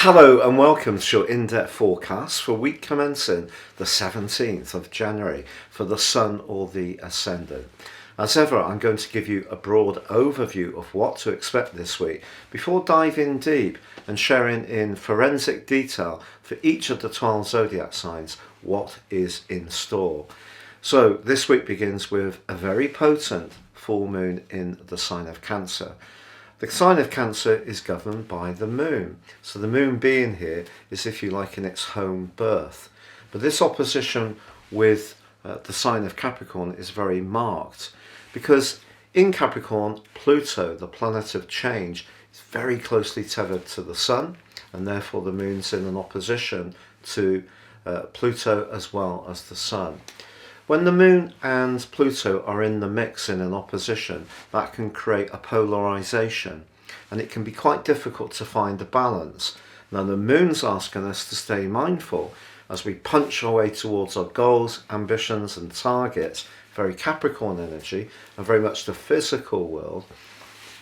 Hello and welcome to your in-depth forecast for week commencing the 17th of January for the Sun or the Ascendant. As ever, I'm going to give you a broad overview of what to expect this week before diving deep and sharing in forensic detail for each of the 12 zodiac signs what is in store. So this week begins with a very potent full moon in the sign of Cancer. The sign of Cancer is governed by the moon. So the moon being here is, if you like, in its home birth. But this opposition with the sign of Capricorn is very marked because in Capricorn, Pluto, the planet of change, is very closely tethered to the Sun, and therefore the moon's in an opposition to Pluto as well as the Sun. When the moon and Pluto are in the mix in an opposition, that can create a polarization, and it can be quite difficult to find a balance. Now the moon's asking us to stay mindful as we punch our way towards our goals, ambitions and targets, very Capricorn energy, and very much the physical world.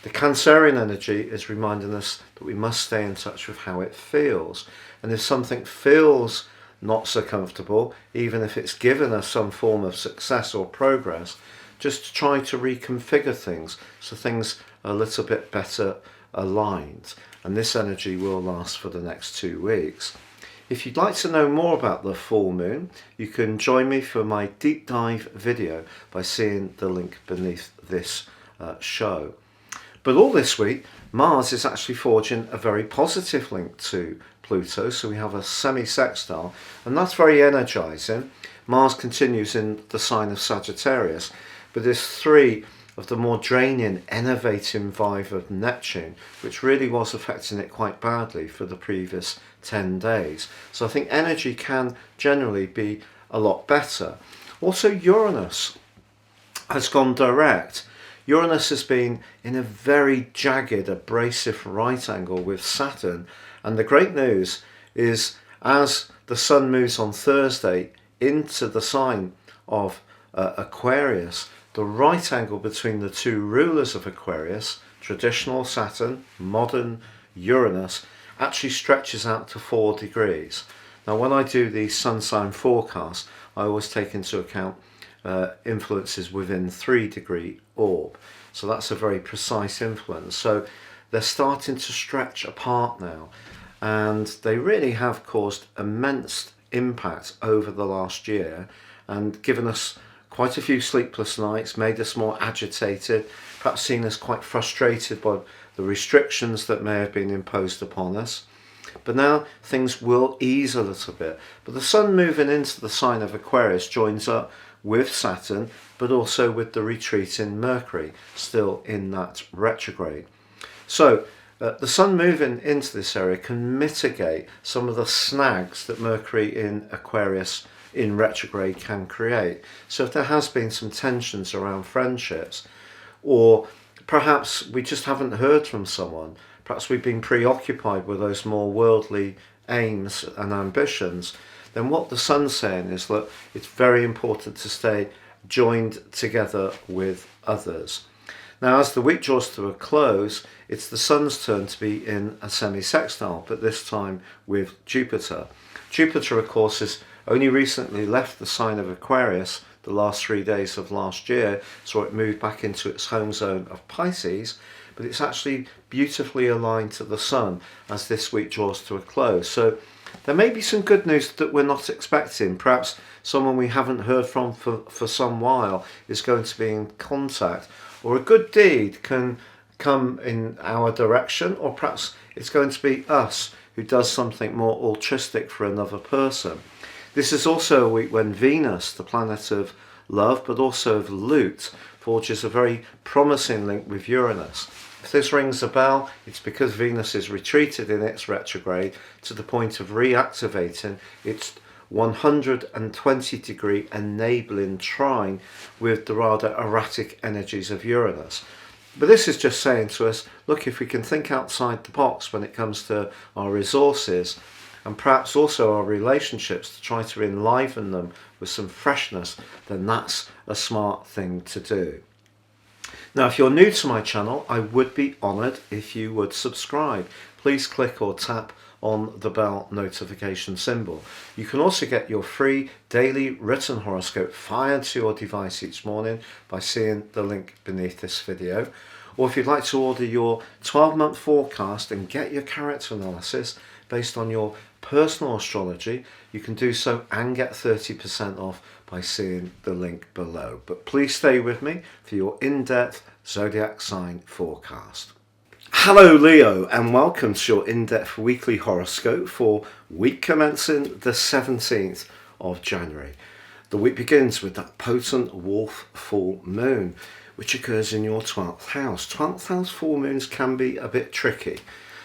The Cancerian energy is reminding us that we must stay in touch with how it feels, and if something feels not so comfortable, even if it's given us some form of success or progress, just to try to reconfigure things so things are a little bit better aligned. And this energy will last for the next 2 weeks. If you'd like to know more about the full moon, you can join me for my deep dive video by seeing the link beneath this show. But all this week, Mars is actually forging a very positive link to Pluto, so we have a semi-sextile, and that's very energizing. Mars continues in the sign of Sagittarius, but there's 3 of the more draining, enervating vibe of Neptune, which really was affecting it quite badly for the previous 10 days. So I think energy can generally be a lot better. Also, Uranus has gone direct. Uranus has been in a very jagged, abrasive right angle with Saturn, and the great news is as the Sun moves on Thursday into the sign of Aquarius, the right angle between the 2 rulers of Aquarius, traditional Saturn, modern Uranus, actually stretches out to 4 degrees. Now when I do the sun sign forecast, I always take into account influences within 3-degree orb. So that's a very precise influence. So they're starting to stretch apart now, and they really have caused immense impact over the last year and given us quite a few sleepless nights, made us more agitated, perhaps seen us quite frustrated by the restrictions that may have been imposed upon us. But now things will ease a little bit. But the Sun moving into the sign of Aquarius joins up with Saturn, but also with the retreating Mercury, still in that retrograde. So the Sun moving into this area can mitigate some of the snags that Mercury in Aquarius in retrograde can create. So if there has been some tensions around friendships, or perhaps we just haven't heard from someone, perhaps we've been preoccupied with those more worldly aims and ambitions, then what the Sun's saying is that it's very important to stay joined together with others. Now as the week draws to a close, it's the Sun's turn to be in a semi-sextile, but this time with Jupiter. Jupiter, of course, has only recently left the sign of Aquarius the last 3 days of last year, so it moved back into its home zone of Pisces, but it's actually beautifully aligned to the Sun as this week draws to a close. So there may be some good news that we're not expecting. Perhaps someone we haven't heard from for some while is going to be in contact, or a good deed can come in our direction, or perhaps it's going to be us who does something more altruistic for another person. This is also a week when Venus, the planet of love, but also of loot, forges a very promising link with Uranus. If this rings a bell, it's because Venus is retreated in its retrograde to the point of reactivating its 120-degree enabling trine with the rather erratic energies of Uranus. But this is just saying to us, look, if we can think outside the box when it comes to our resources, and perhaps also our relationships, to try to enliven them with some freshness, then that's a smart thing to do. Now, if you're new to my channel, I would be honoured if you would subscribe. Please click or tap on the bell notification symbol. You can also get your free daily written horoscope fired to your device each morning by seeing the link beneath this video. Or if you'd like to order your 12-month forecast and get your character analysis based on your personal astrology, you can do so and get 30% off by seeing the link below. But please stay with me for your in-depth zodiac sign forecast. Hello Leo, and welcome to your in-depth weekly horoscope for week commencing the 17th of January. The week begins with that potent wolf full moon, which occurs in your 12th house. 12th house full moons can be a bit tricky.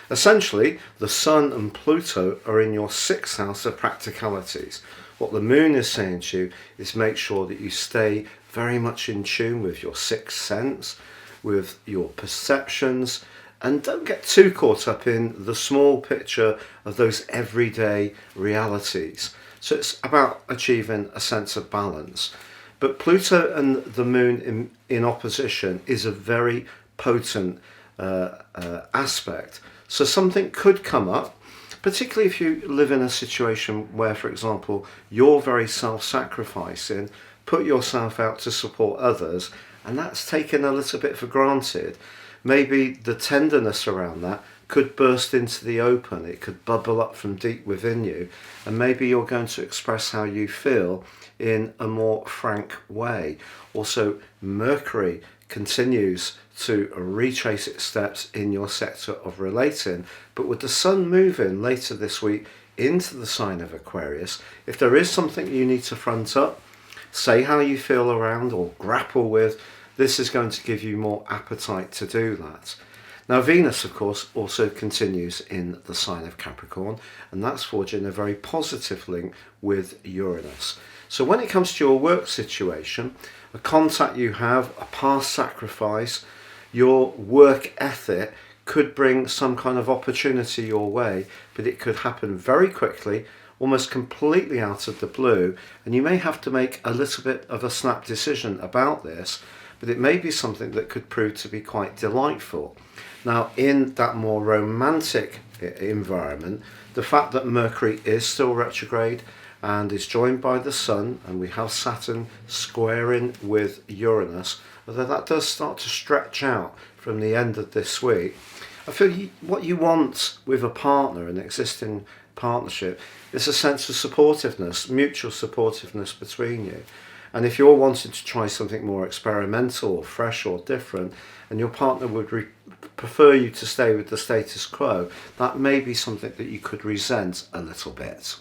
Essentially, the Sun and Pluto are in your 6th house of practicalities. What the moon is saying to you is make sure that you stay very much in tune with your sixth sense, with your perceptions, and don't get too caught up in the small picture of those everyday realities. So it's about achieving a sense of balance. But Pluto and the moon in opposition is a very potent aspect. So something could come up, particularly if you live in a situation where, for example, you're very self-sacrificing, put yourself out to support others, and that's taken a little bit for granted. Maybe the tenderness around that could burst into the open. It could bubble up from deep within you, and maybe you're going to express how you feel in a more frank way. Also, Mercury continues to retrace its steps in your sector of relating, but with the Sun moving later this week into the sign of Aquarius, if there is something you need to front up, say how you feel around or grapple with, this is going to give you more appetite to do that. Now Venus, of course, also continues in the sign of Capricorn, and that's forging a very positive link with Uranus. So when it comes to your work situation, a contact you have, a past sacrifice, your work ethic could bring some kind of opportunity your way, but it could happen very quickly, almost completely out of the blue, and you may have to make a little bit of a snap decision about this, but it may be something that could prove to be quite delightful. Now, in that more romantic environment, the fact that Mercury is still retrograde and is joined by the Sun, and we have Saturn squaring with Uranus, although that does start to stretch out from the end of this week, I feel what you want with a partner, an existing partnership, is a sense of supportiveness, mutual supportiveness between you. And if you're wanting to try something more experimental or fresh or different, and your partner would prefer you to stay with the status quo, that may be something that you could resent a little bit.